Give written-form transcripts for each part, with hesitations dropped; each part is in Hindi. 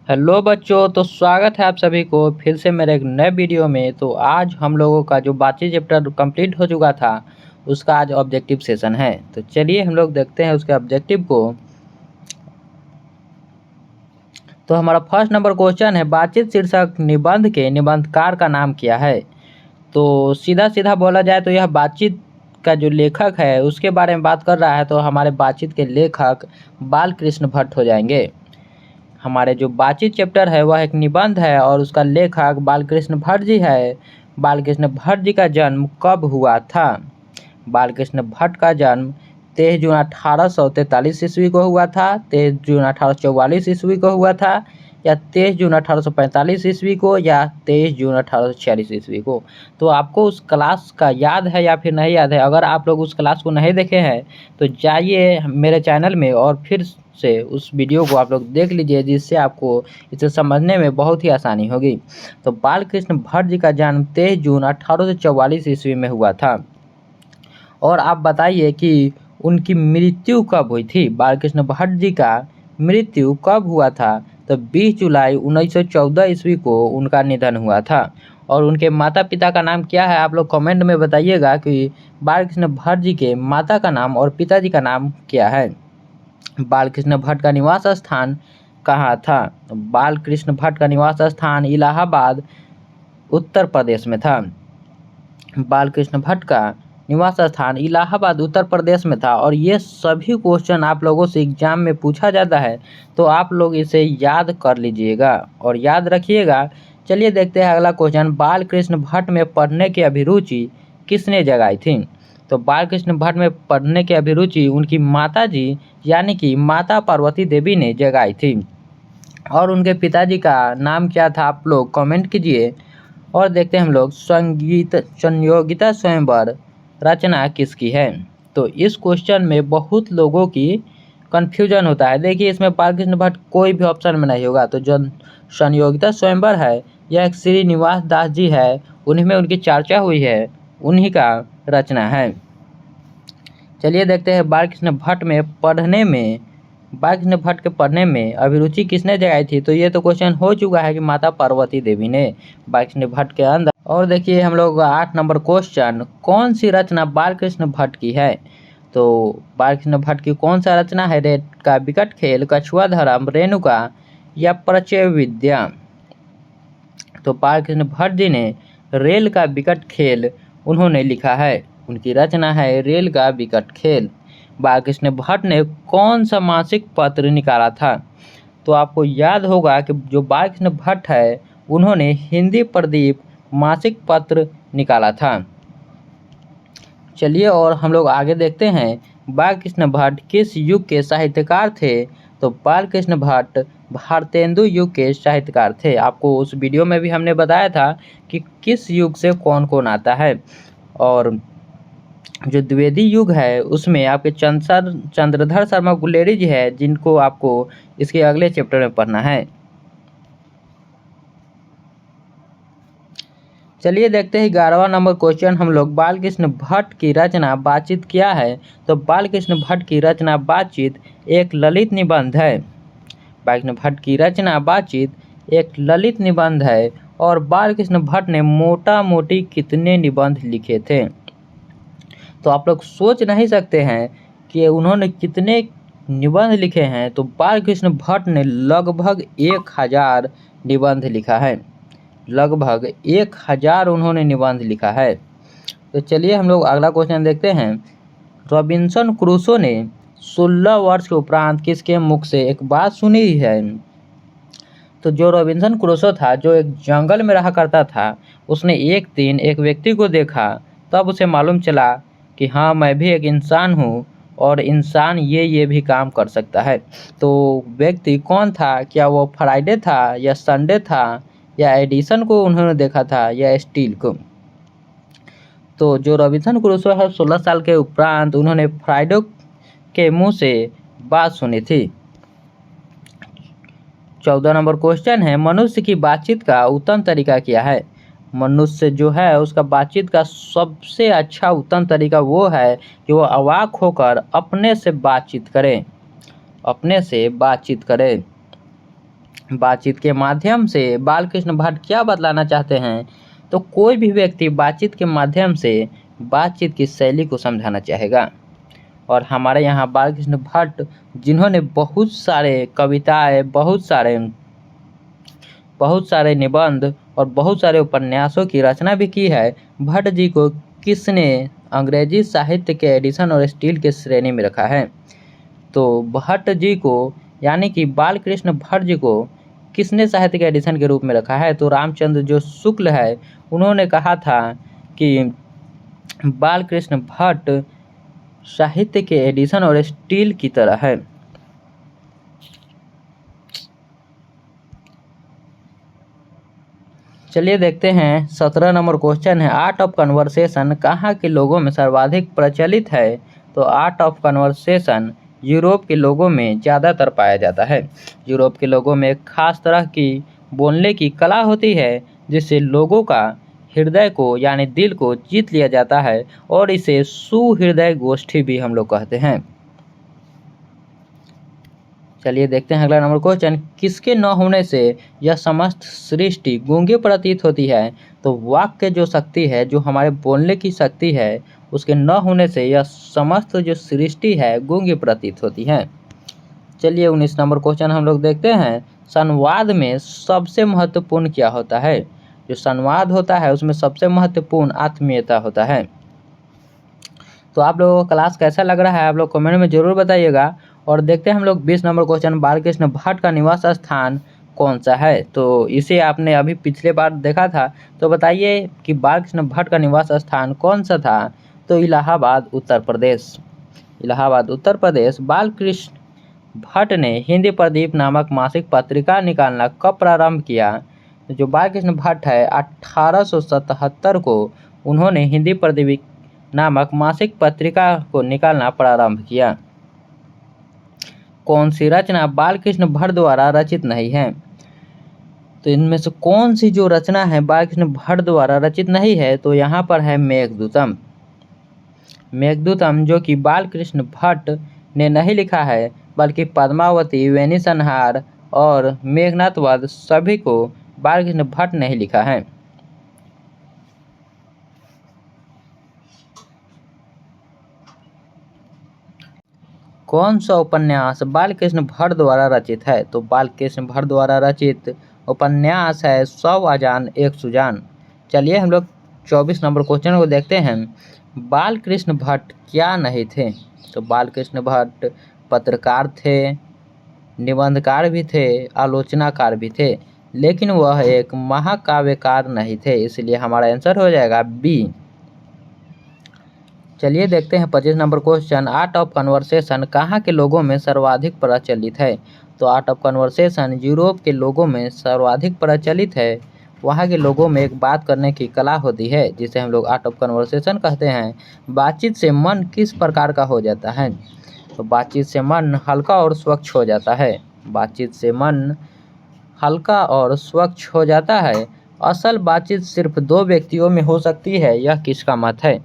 हेलो बच्चों, तो स्वागत है आप सभी को फिर से मेरे एक नए वीडियो में। तो आज हम लोगों का जो बातचीत चैप्टर कंप्लीट हो चुका था उसका आज ऑब्जेक्टिव सेशन है। तो चलिए हम लोग देखते हैं उसके ऑब्जेक्टिव को। तो हमारा फर्स्ट नंबर क्वेश्चन है, बातचीत शीर्षक निबंध के निबंधकार का नाम क्या है। तो सीधा सीधा बोला जाए तो यह बातचीत का जो लेखक है उसके बारे में बात कर रहा है। तो हमारे बातचीत के लेखक बालकृष्ण भट्ट हो जाएंगे। हमारे जो बातचीत चैप्टर है वह एक निबंध है और उसका लेखक बालकृष्ण भट्ट जी है। बालकृष्ण भट्ट जी का जन्म कब हुआ था। बालकृष्ण भट्ट का जन्म 23 जून 1843 ईस्वी को हुआ था, 23 जून 1844 ईस्वी को हुआ था, या 23 जून 1845 ईस्वी को, या 23 जून 1846 ईस्वी को। तो आपको उस क्लास का याद है या फिर नहीं याद है। अगर आप लोग उस क्लास को नहीं देखे हैं तो जाइए मेरे चैनल में और फिर से उस वीडियो को आप लोग देख लीजिए, जिससे आपको इसे समझने में बहुत ही आसानी होगी। तो बालकृष्ण भट्ट जी का जन्म 23 जून 1844 ईस्वी में हुआ था। और आप बताइए कि उनकी मृत्यु कब हुई थी। बालकृष्ण भट्ट जी का मृत्यु कब हुआ था। तो 20 जुलाई 1914 ईस्वी को उनका निधन हुआ था। और उनके माता पिता का नाम क्या है आप लोग कमेंट में बताइएगा कि बालकृष्ण भट्ट जी के माता का नाम और पिताजी का नाम क्या है। बालकृष्ण भट्ट का निवास स्थान कहाँ था। बालकृष्ण भट्ट का निवास स्थान इलाहाबाद उत्तर प्रदेश में था। बालकृष्ण भट्ट का निवास स्थान इलाहाबाद उत्तर प्रदेश में था। और ये सभी क्वेश्चन आप लोगों से एग्जाम में पूछा जाता है, तो आप लोग इसे याद कर लीजिएगा और याद रखिएगा। चलिए देखते हैं अगला क्वेश्चन, बालकृष्ण भट्ट में पढ़ने की अभिरुचि किसने जगाई थी। तो बालकृष्ण भट्ट में पढ़ने की अभिरुचि उनकी माता जी यानी कि माता पार्वती देवी ने जगाई थी। और उनके पिताजी का नाम क्या था आप लोग कमेंट कीजिए। और देखते हैं हम लोग, संगीत संयोगिता स्वयंवर रचना किसकी है। तो इस क्वेश्चन में बहुत लोगों की कन्फ्यूजन होता है। देखिए इसमें बालकृष्ण भट्ट कोई भी ऑप्शन में नहीं होगा। तो जो संयोगिता स्वयंवर है यह एक श्रीनिवास दास जी है, उन्हीं में उनकी चर्चा हुई है, उन्हीं का रचना है। चलिए देखते हैं बालकृष्ण भट्ट के पढ़ने में अभिरुचि किसने जगाई थी। तो ये तो क्वेश्चन हो चुका है कि माता पार्वती देवी ने बालकृष्ण भट्ट के अंदर। और देखिए हम लोग 8 नंबर क्वेश्चन, कौन सी रचना बालकृष्ण भट्ट की है। तो बालकृष्ण भट्ट की कौन सा रचना है, रेत का विकट खेल, कछुआ धर्म, रेणुका, या परिचय विद्या। तो बालकृष्ण भट्ट जी ने रेल का विकट खेल उन्होंने लिखा है, उनकी रचना है रेल का विकट खेल। बालकृष्ण भट्ट ने कौन सा मासिक पत्र निकाला था। तो आपको याद होगा कि जो बालकृष्ण भट्ट है उन्होंने हिंदी प्रदीप मासिक पत्र निकाला था। चलिए और हम लोग आगे देखते हैं, बालकृष्ण भट्ट किस युग के साहित्यकार थे। तो बालकृष्ण भट्ट भारतेंदु युग के साहित्यकार थे। आपको उस वीडियो में भी हमने बताया था कि किस युग से कौन कौन आता है। और जो द्विवेदी युग है उसमें आपके चंद्रधर शर्मा गुलेरी जी है, जिनको आपको इसके अगले चैप्टर में पढ़ना है। चलिए देखते हैं 11वां नंबर क्वेश्चन हम लोग, बालकृष्ण भट्ट की रचना बातचीत क्या है। तो बालकृष्ण भट्ट की रचना बातचीत एक ललित निबंध है। बालकृष्ण भट्ट की रचना बातचीत एक ललित निबंध है। और बालकृष्ण भट्ट ने मोटा मोटी कितने निबंध लिखे थे। तो आप लोग सोच नहीं सकते हैं कि उन्होंने कितने निबंध लिखे हैं। तो बालकृष्ण भट्ट ने लगभग 1000 निबंध लिखा है, लगभग 1000 उन्होंने निबंध लिखा है। तो चलिए हम लोग अगला क्वेश्चन देखते हैं, रॉबिन्सन क्रूसो ने 16 वर्ष के उपरांत किसके मुख से एक बात सुनी है। तो जो रॉबिन्सन क्रूसो था, जो एक जंगल में रहा करता था, उसने एक दिन एक व्यक्ति को देखा। तब उसे मालूम चला कि हाँ, मैं भी एक इंसान हूँ और इंसान ये भी काम कर सकता है। तो व्यक्ति कौन था, क्या वो फ्राइडे था, या संडे था, या एडिसन को उन्होंने देखा था, या स्टील को। तो जो रॉबिन्सन क्रूसो है 16 साल के उपरांत उन्होंने फ्राइडे के मुंह से बात सुनी थी। 14 नंबर क्वेश्चन है, मनुष्य की बातचीत का उत्तम तरीका क्या है। मनुष्य जो है उसका बातचीत का सबसे अच्छा उत्तम तरीका वो है कि वो अवाक होकर अपने से बातचीत करे, अपने से बातचीत करे। बातचीत के माध्यम से बालकृष्ण भट्ट क्या बतलाना चाहते हैं? तो कोई भी व्यक्ति बातचीत के माध्यम से बातचीत की शैली को समझाना चाहेगा। और हमारे यहाँ बालकृष्ण भट्ट जिन्होंने बहुत सारे कविताएं, बहुत सारे निबंध और बहुत सारे उपन्यासों की रचना भी की है। भट्ट जी को किसने अंग्रेजी साहित्य के एडिशन और स्टील के श्रेणी में रखा है? तो भट्ट जी को यानी कि बालकृष्ण भट्ट जी को किसने साहित्य के एडिशन के रूप में रखा है? तो रामचंद्र जो शुक्ल है उन्होंने कहा था कि बालकृष्ण भट्ट साहित्य के एडिशन और स्टील की तरह है। चलिए देखते हैं 17 नंबर क्वेश्चन है, आर्ट ऑफ कन्वर्सेशन कहाँ के लोगों में सर्वाधिक प्रचलित है? तो आर्ट ऑफ कन्वर्सेशन यूरोप के लोगों में ज़्यादातर पाया जाता है। यूरोप के लोगों में एक खास तरह की बोलने की कला होती है जिससे लोगों का हृदय को यानी दिल को जीत लिया जाता है और इसे सुहृदय गोष्ठी भी हम लोग कहते हैं। चलिए देखते हैं अगला नंबर क्वेश्चन, किसके न होने से यह समस्त सृष्टि गूंगी प्रतीत होती है? तो वाक्य के जो शक्ति है, जो हमारे बोलने की शक्ति है, उसके न होने से यह समस्त जो सृष्टि है गूंगी प्रतीत होती है। चलिए 19 नंबर क्वेश्चन हम लोग देखते हैं, संवाद में सबसे महत्वपूर्ण क्या होता है? जो संवाद होता है उसमें सबसे महत्वपूर्ण आत्मीयता होता है। तो आप लोगों को क्लास कैसा लग रहा है आप लोग कमेंट में ज़रूर बताइएगा। और देखते हैं हम लोग 20 नंबर क्वेश्चन, बालकृष्ण भट्ट का निवास स्थान कौन सा है? तो इसे आपने अभी पिछले बार देखा था, तो बताइए कि बालकृष्ण भट्ट का निवास स्थान कौन सा था? तो इलाहाबाद उत्तर प्रदेश। इलाहाबाद उत्तर प्रदेश। बालकृष्ण भट्ट ने हिंदी प्रदीप नामक मासिक पत्रिका निकालना कब प्रारंभ किया? जो बालकृष्ण भट्ट है 1877 को उन्होंने हिंदी प्रदीप नामक मासिक पत्रिका को निकालना प्रारंभ किया। कौन सी रचना बालकृष्ण भट्ट द्वारा रचित नहीं है? तो इनमें से कौन सी जो रचना है बालकृष्ण भट्ट द्वारा रचित नहीं है? तो यहाँ पर है मेघदूतम। मेघदूतम जो कि बालकृष्ण भट्ट ने नहीं लिखा है बल्कि पद्मावती, वेणी संहार और मेघनाथ वध सभी को बालकृष्ण भट्ट ने ही लिखा है। कौन सा उपन्यास बालकृष्ण भट्ट द्वारा रचित है? तो बालकृष्ण भट्ट द्वारा रचित उपन्यास है 100 अजान एक सुजान। चलिए हम लोग 24 नंबर क्वेश्चन को देखते हैं, बालकृष्ण भट्ट क्या नहीं थे? तो बालकृष्ण भट्ट पत्रकार थे, निबंधकार भी थे, आलोचनाकार भी थे, लेकिन वह एक महाकाव्यकार नहीं थे, इसलिए हमारा आंसर हो जाएगा बी। चलिए देखते हैं 25 number question, art of conversation कहाँ के लोगों में सर्वाधिक प्रचलित है? तो आर्ट ऑफ कन्वर्सेशन यूरोप के लोगों में सर्वाधिक प्रचलित है। वहाँ के लोगों में एक बात करने की कला होती है जिसे हम लोग आर्ट ऑफ कन्वर्सेशन कहते हैं। बातचीत से मन किस प्रकार का हो जाता है? तो बातचीत से मन हल्का और स्वच्छ हो जाता है। बातचीत से मन हल्का और स्वच्छ हो जाता है। असल बातचीत सिर्फ 2 व्यक्तियों में हो सकती है, यह किसका मत है?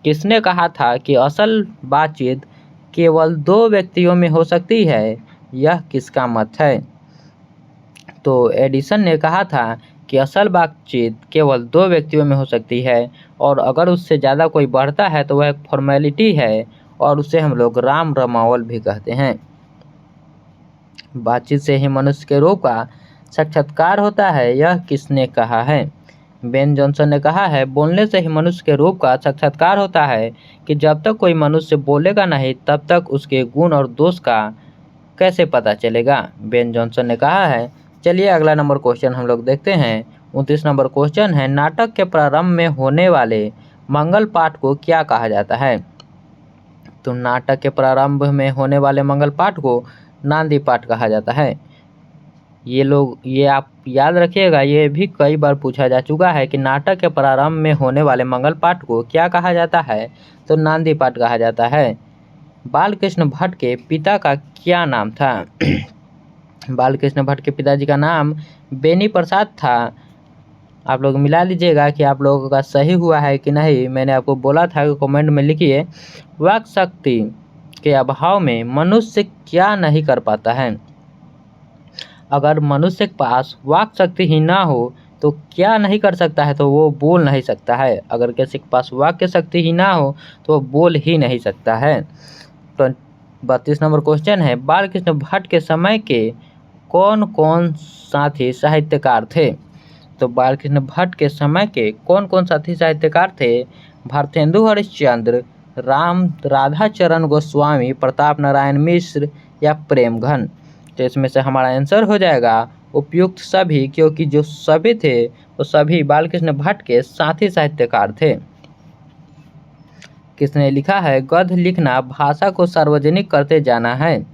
किसने कहा था कि असल बातचीत केवल 2 व्यक्तियों में हो सकती है, यह किसका मत है? तो एडिसन ने कहा था कि असल बातचीत केवल 2 व्यक्तियों में हो सकती है और अगर उससे ज़्यादा कोई बढ़ता है तो वह एक फॉर्मेलिटी है और उसे हम लोग राम रमावल भी कहते हैं। बातचीत से ही मनुष्य के रूप का साक्षात्कार होता है, यह किसने कहा है? बेन जॉनसन ने कहा है, बोलने से ही मनुष्य के रूप का साक्षात्कार होता है कि जब तक कोई मनुष्य बोलेगा नहीं तब तक उसके गुण और दोष का कैसे पता चलेगा? बेन जॉनसन ने कहा है। चलिए अगला नंबर क्वेश्चन हम लोग देखते हैं। 29 नंबर क्वेश्चन है, नाटक के प्रारंभ में होने वाले मंगल पाठ को क्या कहा जाता है? तो नाटक के प्रारंभ में होने वाले मंगल पाठ को नांदी पाठ कहा जाता है। ये आप याद रखिएगा, ये भी कई बार पूछा जा चुका है कि नाटक के प्रारंभ में होने वाले मंगल पाठ को क्या कहा जाता है? तो नांदी पाठ कहा जाता है। बालकृष्ण भट्ट के पिता का क्या नाम था? बालकृष्ण भट्ट के पिताजी का नाम बेनी प्रसाद था। आप लोग मिला लीजिएगा कि आप लोगों का सही हुआ है कि नहीं। मैंने आपको बोला था कि कमेंट में लिखिए, वाक शक्ति के अभाव में मनुष्य क्या नहीं कर पाता है? अगर मनुष्य के पास वाक शक्ति ही ना हो तो क्या नहीं कर सकता है, तो वो बोल नहीं सकता है। अगर किसी के पास वाक्य शक्ति ही ना हो तो वो बोल ही नहीं सकता है। तो 32 नंबर क्वेश्चन है, बाल कृष्ण भट्ट के समय के कौन कौन साथी साहित्यकार थे? तो बाल कृष्ण भट्ट के समय के कौन कौन साथी साहित्यकार थे? भारतेंदु हरिश्चंद्र, राधाचरण गोस्वामी, प्रताप नारायण मिश्र या प्रेमघन। तो इसमें से हमारा आंसर हो जाएगा उपयुक्त सभी, क्योंकि जो सभी थे वो सभी बालकृष्ण भट्ट के साथी साहित्यकार थे। किसने लिखा है, गद्य लिखना भाषा को सार्वजनिक करते जाना है?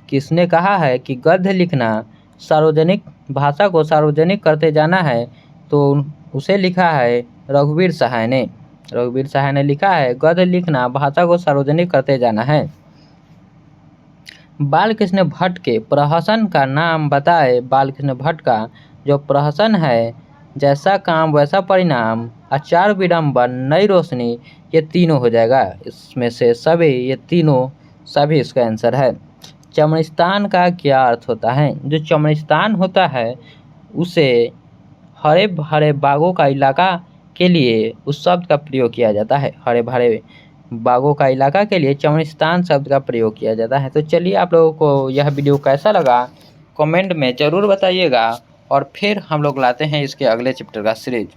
किसने कहा है कि गद्य लिखना भाषा को सार्वजनिक करते जाना है? तो उसे लिखा है रघुवीर सहाय ने। रघुवीर सहाय ने लिखा है गद्य लिखना भाषा को सार्वजनिक करते जाना है। बालकृष्ण भट्ट के प्रहसन का नाम बताए। बालकृष्ण भट्ट का जो प्रहसन है, जैसा काम वैसा परिणाम, आचार विडम्बन, नई रोशनी, ये तीनों हो जाएगा। इसमें से सभी ये तीनों सभी इसका आंसर है। चमनिस्तान का क्या अर्थ होता है? जो चमनिस्तान होता है उसे हरे भरे बागों का इलाका के लिए उस शब्द का प्रयोग किया जाता है। हरे भरे बागों का इलाका के लिए चमनिस्तान शब्द का प्रयोग किया जाता है। तो चलिए, आप लोगों को यह वीडियो कैसा लगा कमेंट में ज़रूर बताइएगा, और फिर हम लोग लाते हैं इसके अगले चैप्टर का सीरीज।